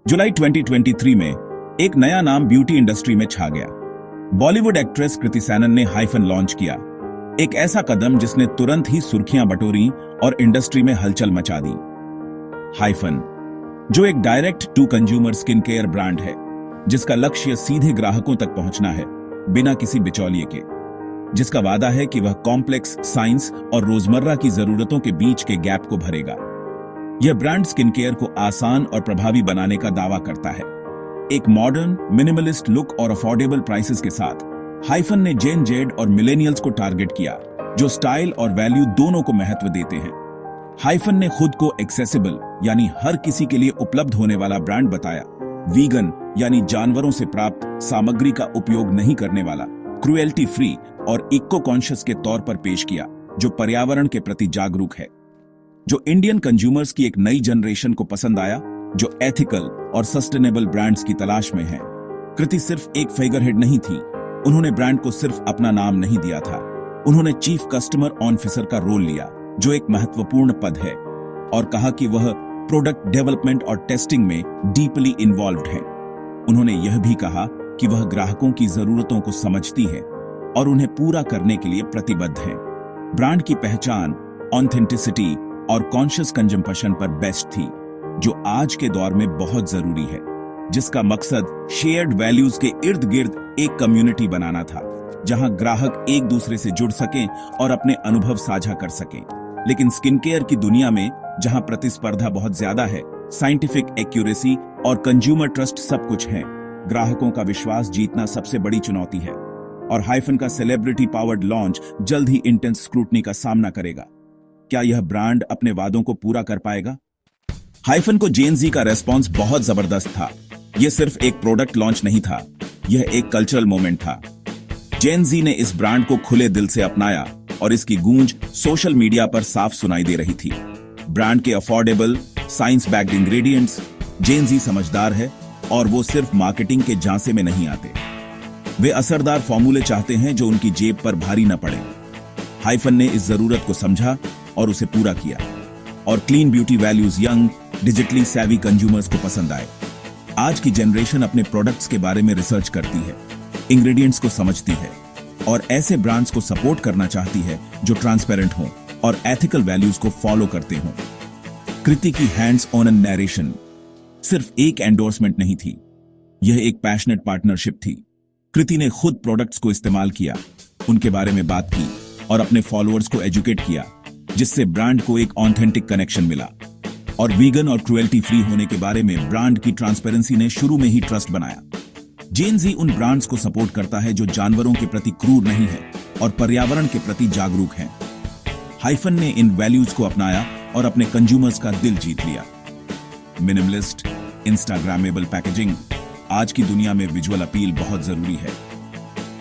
जुलाई 2023 में एक नया नाम ब्यूटी इंडस्ट्री में छा गया। बॉलीवुड एक्ट्रेस कृति सैनन ने हाइफन लॉन्च किया, एक ऐसा कदम जिसने तुरंत ही सुर्खियां बटोरी और इंडस्ट्री में हलचल मचा दी। हाइफन, जो एक direct to consumer skin care brand है, जिसका लक्ष्य सीधे ग्राहकों तक पहुंचना है बिना किसी बिचौलिए के, जिसका वादा है कि वह कॉम्प्लेक्स साइंस और रोजमर्रा की जरूरतों के बीच के गैप को भरेगा। यह ब्रांड स्किन केयर को आसान और प्रभावी बनाने का दावा करता है। एक मॉडर्न, मिनिमलिस्ट लुक और अफोर्डेबल प्राइसेस के साथ हाइफन ने जेन जेड और मिलेनियल्स को टारगेट किया, जो स्टाइल और वैल्यू दोनों को महत्व देते हैं। हाइफन ने खुद को एक्सेसिबल यानी हर किसी के लिए उपलब्ध होने वाला ब्रांड बताया, वीगन यानी जानवरों से प्राप्त सामग्री का उपयोग नहीं करने वाला, क्रुएल्टी फ्री और इको कॉन्शियस के तौर पर पेश किया, जो पर्यावरण के प्रति जागरूक है, जो इंडियन कंज्यूमर्स की एक नई जनरेशन को पसंद आया, जो एथिकल और सस्टेनेबल ब्रांड्स की तलाश में है। कृति सिर्फ एक फिगरहेड नहीं थी, उन्होंने ब्रांड को सिर्फ अपना नाम नहीं दिया था, उन्होंने चीफ कस्टमर ऑफिसर का रोल लिया, जो एक महत्वपूर्ण पद है, और कहा कि वह प्रोडक्ट डेवलपमेंट और टेस्टिंग में डीपली इन्वॉल्व्ड है। उन्होंने यह भी कहा कि वह ग्राहकों की जरूरतों को समझती है और उन्हें पूरा करने के लिए प्रतिबद्ध है। ब्रांड की पहचान ऑथेंटिसिटी और कॉन्शियस कंजम्पशन पर बेस्ड थी, जो आज के दौर में बहुत जरूरी है, जिसका मकसद शेयर्ड वैल्यूज के इर्द गिर्द एक कम्युनिटी बनाना था, जहां ग्राहक एक दूसरे से जुड़ सकें और अपने अनुभव साझा कर सकें। लेकिन स्किन केयर की दुनिया में, जहां प्रतिस्पर्धा बहुत ज्यादा है, साइंटिफिक एक्यूरेसी और कंज्यूमर ट्रस्ट सब कुछ है, ग्राहकों का विश्वास जीतना सबसे बड़ी चुनौती है। और हाइफन का सेलिब्रिटी पावर्ड लॉन्च जल्द ही इंटेंस स्क्रूटनी का सामना करेगा। क्या यह ब्रांड अपने वादों को पूरा कर पाएगा? हाइफन को जेन जी का रेस्पॉन्स बहुत जबरदस्त था। यह सिर्फ एक प्रोडक्ट लॉन्च नहीं था, यह एक कल्चरल मोमेंट था। जेन जी ने इस ब्रांड को खुले दिल से अपनाया और इसकी गूंज सोशल मीडिया पर साफ सुनाई दे रही थी। ब्रांड के अफोर्डेबल, साइंस बैक्ड इंग्रेडिएंट्स, जेन जी समझदार है और वो सिर्फ मार्केटिंग के झांसे में नहीं आते। वे असरदार फॉर्मूले चाहते हैं जो उनकी जेब पर भारी न पड़े। हाइफन ने इस जरूरत को समझा और उसे पूरा किया, और clean beauty values young, digitally savvy consumers को पसंद आए। आज की जनरेशन अपने प्रोडक्ट्स के बारे में रिसर्च करती है, इंग्रेडिएंट्स को समझती है और ऐसे ब्रांड्स को सपोर्ट करना चाहती है जो ट्रांसपेरेंट हों और एथिकल वैल्यूज को फॉलो करते हों। कृति की हैंड्स ऑन नैरेशन सिर्फ एक एंडोर्समेंट नहीं थी, यह एक पैशनेट पार्टनरशिप थी। कृति ने खुद प्रोडक्ट्स को इस्तेमाल किया, उनके बारे में बात की और अपने फॉलोअर्स को एजुकेट किया, जिससे ब्रांड को एक ऑथेंटिक कनेक्शन मिला। और वीगन और क्रुएल्टी फ्री होने के बारे में ब्रांड की ट्रांसपेरेंसी ने शुरू में ही ट्रस्ट बनाया। जेन जी उन ब्रांड्स को सपोर्ट करता है जो जानवरों के प्रति क्रूर नहीं है और पर्यावरण के प्रति जागरूक हैं। हाइफन ने इन वैल्यूज को अपनाया और अपने कंज्यूमर्स का दिल जीत लिया। मिनिमलिस्ट, इंस्टाग्रामेबल पैकेजिंग, आज की दुनिया में विजुअल अपील बहुत जरूरी है।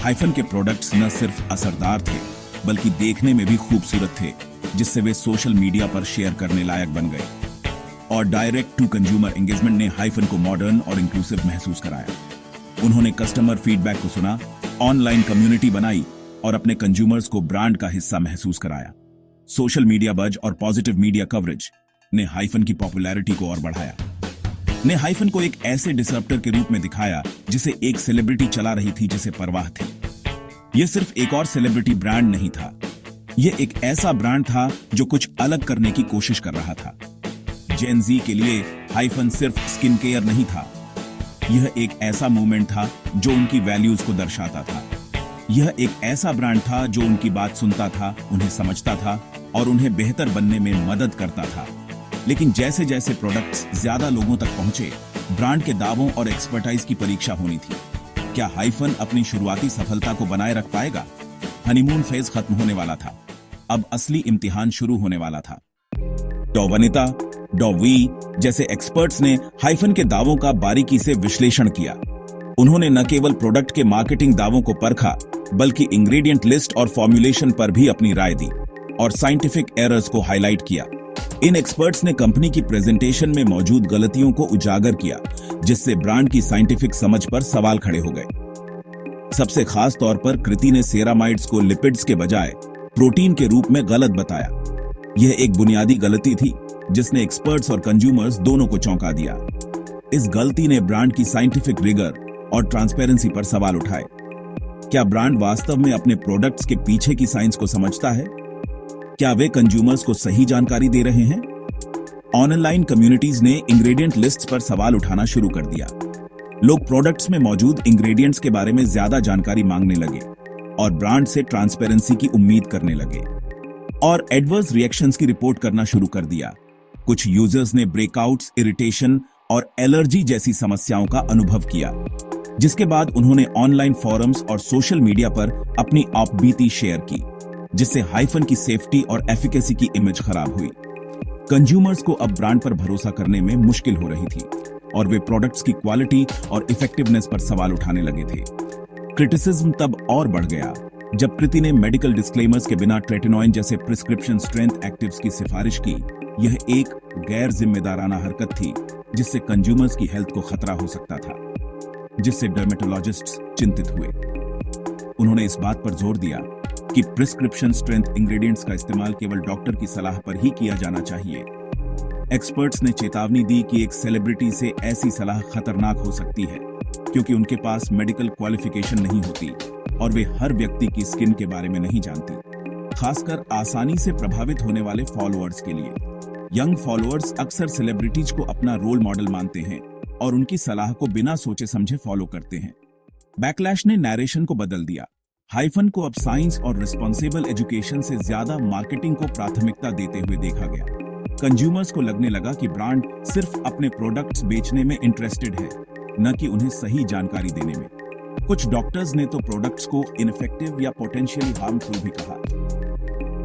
हाइफन के प्रोडक्ट्स न सिर्फ असरदार थे, बल्कि देखने में भी खूबसूरत थे, जिससे वे सोशल मीडिया पर शेयर करने लायक बन गए। और डायरेक्ट टू कंज्यूमर एंगेजमेंट ने हाइफन को मॉडर्न और इंक्लूसिव महसूस कराया। उन्होंने कस्टमर फीडबैक को सुना, ऑनलाइन कम्युनिटी बनाई और अपने कंज्यूमर्स को ब्रांड का हिस्सा महसूस कराया। सोशल मीडिया बज और पॉजिटिव मीडिया कवरेज ने हाइफन की पॉपुलैरिटी को और बढ़ाया, ने हाइफन को एक ऐसे डिसरप्टर के रूप में दिखाया जिसे एक सेलिब्रिटी चला रही थी, जिसे परवाह थी। यह सिर्फ एक और सेलिब्रिटी ब्रांड नहीं था, यह एक ऐसा ब्रांड था जो कुछ अलग करने की कोशिश कर रहा था। जेन जी के लिए हाइफन सिर्फ स्किन केयर नहीं था, यह एक ऐसा मूवमेंट था जो उनकी वैल्यूज को दर्शाता था। यह एक ऐसा ब्रांड था जो उनकी बात सुनता था, उन्हें समझता था और उन्हें बेहतर बनने में मदद करता था। लेकिन जैसे जैसे प्रोडक्ट्स ज्यादा लोगों तक पहुंचे, ब्रांड के दावों और एक्सपर्टाइज की परीक्षा होनी थी। क्या हाइफन अपनी शुरुआती सफलता को बनाए रख पाएगा? हनीमून फेज खत्म होने वाला था, अब असली इम्तिहान शुरू होने वाला था। डॉ वनिता, डॉ वी जैसे एक्सपर्ट्स ने हाइफन के दावों का बारीकी से विश्लेषण किया। उन्होंने न केवल प्रोडक्ट के मार्केटिंग दावों को परखा, बल्कि इंग्रेडिएंट लिस्ट और फॉर्मुलेशन पर भी अपनी राय दी और साइंटिफिक एरर्स को हाईलाइट किया। इन एक्सपर्ट्स ने कंपनी की प्रेजेंटेशन में मौजूद गलतियों को उजागर किया, जिससे ब्रांड की साइंटिफिक समझ पर सवाल खड़े हो गए। सबसे खास तौर पर कृति ने सेरामाइड्स को लिपिड्स के बजाय प्रोटीन के रूप में गलत बताया। यह एक बुनियादी गलती थी जिसने एक्सपर्ट्स और कंज्यूमर्स दोनों को चौंका दिया। इस गलती ने ब्रांड की साइंटिफिक रिगर और ट्रांसपेरेंसी पर सवाल उठाए। क्या ब्रांड वास्तव में अपने प्रोडक्ट्स के पीछे की साइंस को समझता है? क्या वे कंज्यूमर्स को सही जानकारी दे रहे हैं? ऑनलाइन कम्युनिटीज ने इंग्रेडिएंट लिस्ट्स पर सवाल उठाना शुरू कर दिया। लोग प्रोडक्ट्स में मौजूद इंग्रेडिएंट्स के बारे में ज्यादा जानकारी मांगने लगे और ब्रांड से ट्रांसपेरेंसी की उम्मीद करने लगे और एडवर्स रिएक्शंस की रिपोर्ट करना शुरू कर दिया। कुछ यूजर्स ने ब्रेकआउट्स, इरिटेशन और एलर्जी जैसी समस्याओं का अनुभव किया, जिसके बाद उन्होंने ऑनलाइन फोरम्स और सोशल मीडिया पर अपनी आपबीती शेयर की, जिससे हाइफन की सेफ्टी और एफिकेसी की इमेज खराब हुई। कंज्यूमर्स को अब ब्रांड पर भरोसा करने में मुश्किल हो रही थी और वे प्रोडक्ट्स की क्वालिटी और इफेक्टिवनेस पर सवाल उठाने लगे थे। क्रिटिसिज्म तब और बढ़ गया जब कृति ने मेडिकल डिस्क्लेमर्स के बिना ट्रेटिनोइन जैसे प्रिस्क्रिप्शन स्ट्रेंथ एक्टिव्स की सिफारिश की। यह एक गैर जिम्मेदाराना हरकत थी जिससे कंज्यूमर्स की हेल्थ को खतरा हो सकता था, जिससे डर्मेटोलॉजिस्ट्स चिंतित हुए। उन्होंने इस बात पर जोर दिया कि प्रिस्क्रिप्शन स्ट्रेंथ इंग्रेडिएंट्स का इस्तेमाल केवल डॉक्टर की सलाह पर ही किया जाना चाहिए। एक्सपर्ट्स ने चेतावनी दी कि एक सेलिब्रिटी से ऐसी सलाह खतरनाक हो सकती है क्योंकि उनके पास मेडिकल क्वालिफिकेशन नहीं होती और वे हर व्यक्ति की स्किन के बारे में नहीं जानती, खासकर आसानी से प्रभावित होने वाले फॉलोअर्स के लिए। यंग फॉलोअर्स अक्सर सेलिब्रिटीज को अपना रोल मॉडल मानते हैं और उनकी सलाह को बिना सोचे समझे फॉलो करते हैं। बैकलैश ने नैरेशन को बदल दिया। हाइफन को अब साइंस और रिस्पॉन्सिबल एजुकेशन से ज्यादा मार्केटिंग को प्राथमिकता देते हुए देखा गया। कंज्यूमर्स को लगने लगा कि ब्रांड सिर्फ अपने प्रोडक्ट्स बेचने में इंटरेस्टेड है, न कि उन्हें सही जानकारी देने में। कुछ डॉक्टर्स ने तो प्रोडक्ट्स को इनफेक्टिव या पोटेंशियली हार्मफुल भी कहा।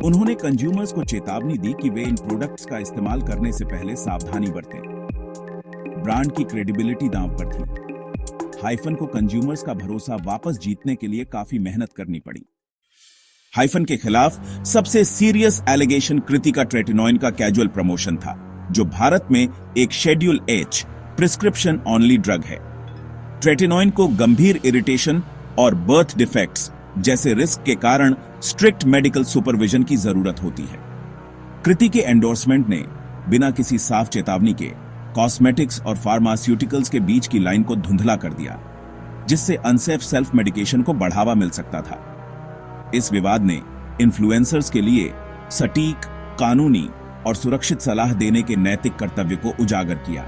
उन्होंने कंज्यूमर्स को चेतावनी दी कि वे इन प्रोडक्ट्स का इस्तेमाल करने से पहले सावधानी बरतें। ब्रांड की क्रेडिबिलिटी दांव पर थी। हाइफन को कंज्यूमर्स का भरोसा वापस जीतने के लिए काफी मेहनत करनी पड़ी। हाइफन के खिलाफ सबसे सीरियस एलिगेशन कृति का ट्रेटिनोइन का कैजुअल प्रमोशन था, जो भारत में एक schedule H prescription only drug है। ट्रेटिनोइन को गंभीर इरिटेशन और बर्थ डिफेक्ट्स जैसे रिस्क के कारण स्ट्रिक्ट मेडिकल सुपरविजन की जरूरत होती है। कृति के एंडोर्समेंट ने बिना किसी साफ चेतावनी के कॉस्मेटिक्स और फार्मास्यूटिकल्स के बीच की लाइन को धुंधला कर दिया, जिससे अनसेफ सेल्फ मेडिकेशन को बढ़ावा मिल सकता था। इस विवाद ने इन्फ्लुएंसर्स के लिए सटीक, कानूनी और सुरक्षित सलाह देने के नैतिक कर्तव्य को उजागर किया।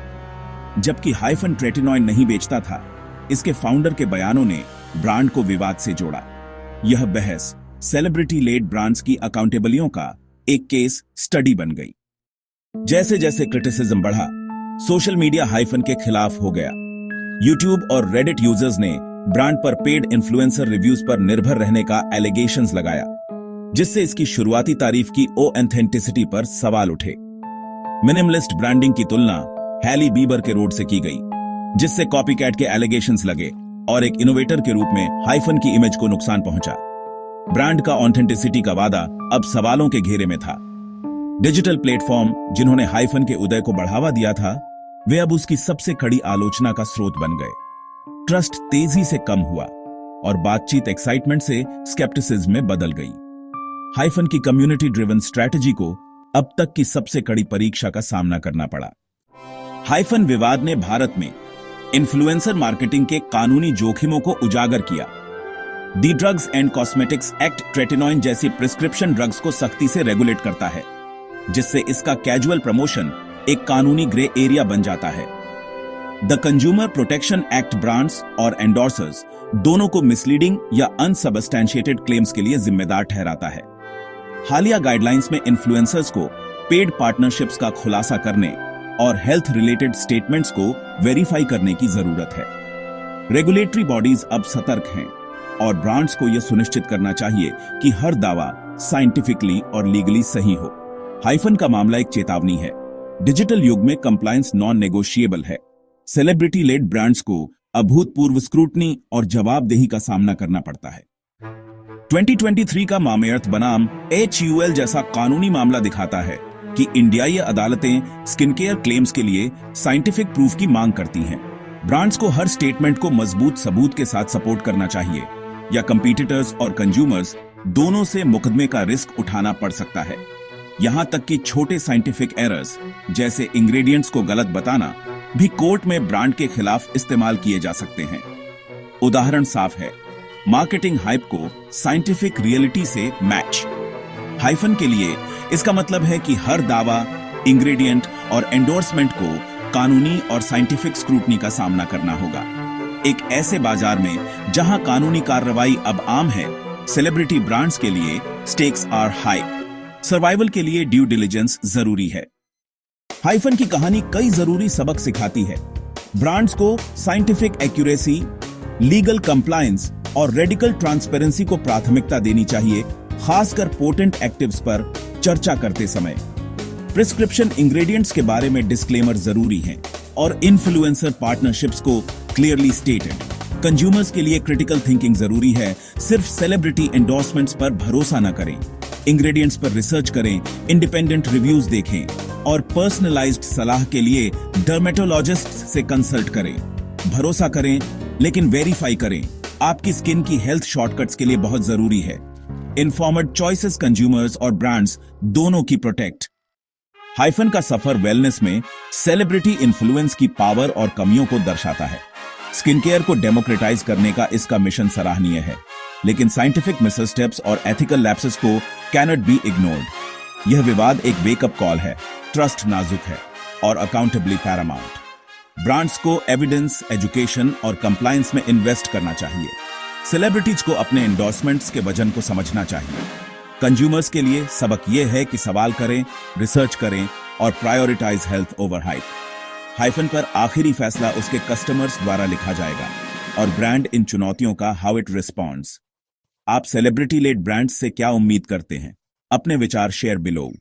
जबकि हाइफन ट्रेटिनोइन नहीं बेचता था, इसके फाउंडर के बयानों ने ब्रांड को विवाद से जोड़ा। यह बहस सेलिब्रिटी लेड ब्रांड्स की अकाउंटेबलियों का एक केस स्टडी बन गई। जैसे जैसे क्रिटिसिज्म बढ़ा, सोशल मीडिया हाइफन के खिलाफ हो गया। यूट्यूब और रेडिट यूजर्स ने ब्रांड पर पेड इन्फ्लुएंसर रिव्यूज पर निर्भर रहने का एलिगेशंस लगाया, जिससे इसकी शुरुआती तारीफ की ऑथेंटिसिटी पर सवाल उठे। मिनिमलिस्ट ब्रांडिंग की तुलना हैली बीबर के रोड से की गई, जिससे कॉपीकैट के एलिगेशंस लगे और एक इनोवेटर के रूप में हाइफन की इमेज को नुकसान पहुंचा। ब्रांड का ऑथेंटिसिटी का वादा अब सवालों के घेरे में था। डिजिटल प्लेटफॉर्म जिन्होंने हाइफन के उदय को बढ़ावा दिया था, वे अब उसकी सबसे कड़ी आलोचना का स्रोत बन गए। ट्रस्ट तेजी से कम हुआ और बातचीत एक्साइटमेंट से स्केप्टिसिज्म में बदल गई। हाइफन की कम्युनिटी ड्रिवन स्ट्रैटेजी को अब तक की सबसे कड़ी परीक्षा का सामना करना पड़ा। हाइफन विवाद ने भारत में इन्फ्लुएंसर मार्केटिंग के कानूनी जोखिमों को उजागर किया। दी drugs and cosmetics act tretinoin जैसी प्रिस्क्रिप्शन ड्रग्स को सख्ती से रेगुलेट करता है, जिससे इसका कैजुअल प्रमोशन एक कानूनी ग्रे एरिया बन जाता है। The consumer protection act brands और एंडोर्सर्स दोनों को मिसलीडिंग या अनसबस्टेंशिएटेड क्लेम्स के लिए जिम्मेदार ठहराता है। हालिया गाइडलाइंस में इन्फ्लुएंसर्स को पेड पार्टनरशिप्स का खुलासा करने और हेल्थ रिलेटेड स्टेटमेंट्स को वेरीफाई करने की जरूरत है। रेगुलेटरी बॉडीज अब सतर्क हैं और ब्रांड्स को यह सुनिश्चित करना चाहिए कि हर दावा साइंटिफिकली और लीगली सही हो। हाइफन का मामला एक चेतावनी है। डिजिटल युग में कंप्लायंस नॉन नेगोशिएबल है। सेलिब्रिटी लेड ब्रांड्स को अभूतपूर्व स्क्रूटनी और जवाबदेही का सामना करना पड़ता है। 2023 का मामयर्थ बनाम HUL जैसा कानूनी मामला दिखाता है कि इंडियाई अदालतें स्किन केयर क्लेम्स के लिए साइंटिफिक प्रूफ की मांग करती हैं। ब्रांड्स को हर स्टेटमेंट को मजबूत सबूत के साथ सपोर्ट करना चाहिए, या कंपीटिटर्स और कंज्यूमर्स दोनों से मुकदमे का रिस्क उठाना पड़ सकता है। यहां तक कि छोटे साइंटिफिक एरर्स जैसे इंग्रेडिएंट्स को गलत बताना भी कोर्ट में ब्रांड के खिलाफ इस्तेमाल किए जा सकते हैं। उदाहरण साफ है, मार्केटिंग हाइप को साइंटिफिक रियलिटी से मैच। हाइफन के लिए इसका मतलब है कि हर दावा, इंग्रेडिएंट और एंडोर्समेंट को कानूनी और साइंटिफिक स्क्रूटनी का सामना करना होगा। एक ऐसे बाजार में जहां कानूनी कार्रवाई अब आम है, सेलिब्रिटी ब्रांड्स के लिए स्टेक्स आर हाई। सर्वाइवल के लिए ड्यू डिलिजेंस जरूरी है। हाइफन की कहानी कई जरूरी सबक सिखाती है। ब्रांड्स को साइंटिफिक एक्यूरेसी, लीगल कंप्लायंस और रेडिकल ट्रांसपेरेंसी को प्राथमिकता देनी चाहिए, खासकर पोटेंट एक्टिव्स पर चर्चा करते समय। प्रिस्क्रिप्शन इंग्रेडिएंट्स के बारे में डिस्क्लेमर जरूरी है और इन्फ्लुएंसर पार्टनरशिप्स को क्लियरली स्टेटेड। कंज्यूमर्स के लिए क्रिटिकल थिंकिंग जरूरी है। सिर्फ सेलिब्रिटी एंडोर्समेंट्स पर भरोसा न करें। इंग्रेडिएंट्स पर रिसर्च करें, इंडिपेंडेंट रिव्यूज देखें और पर्सनलाइज्ड सलाह के लिए डर्मेटोलॉजिस्ट से कंसल्ट करें। भरोसा करें लेकिन वेरीफाई करें। आपकी स्किन की हेल्थ शॉर्टकट्स के लिए बहुत जरूरी है। इन्फॉर्म्ड चॉइसेस कंज्यूमर्स और ब्रांड्स दोनों की प्रोटेक्ट। हाइफन का सफर वेलनेस में सेलिब्रिटी इन्फ्लुएंस की पावर और कमियों को दर्शाता है। स्किन केयर को डेमोक्रेटाइज करने का इसका मिशन सराहनीय है, लेकिन साइंटिफिक मिसस्टेप्स और एथिकल लैप्सेस को कैनॉट बी इग्नोर्ड। यह विवाद एक वेकअप कॉल है, ट्रस्ट नाजुक है और अकाउंटेबली पैरामाउंट। ब्रांड्स को एविडेंस, एजुकेशन और कंप्लायंस में इन्वेस्ट करना चाहिए। सेलिब्रिटीज को अपने एंडोर्समेंट्स के वजन को समझना चाहिए। कंज्यूमर्स के लिए सबक यह है कि सवाल करें, रिसर्च करें और prioritize health over hype. Hyphen पर आखिरी फैसला उसके कस्टमर्स द्वारा लिखा जाएगा और ब्रांड इन चुनौतियों का हाउ इट रिस्पॉन्ड्स। आप सेलिब्रिटी लेड ब्रांड्स से क्या उम्मीद करते हैं? अपने विचार शेयर बिलो।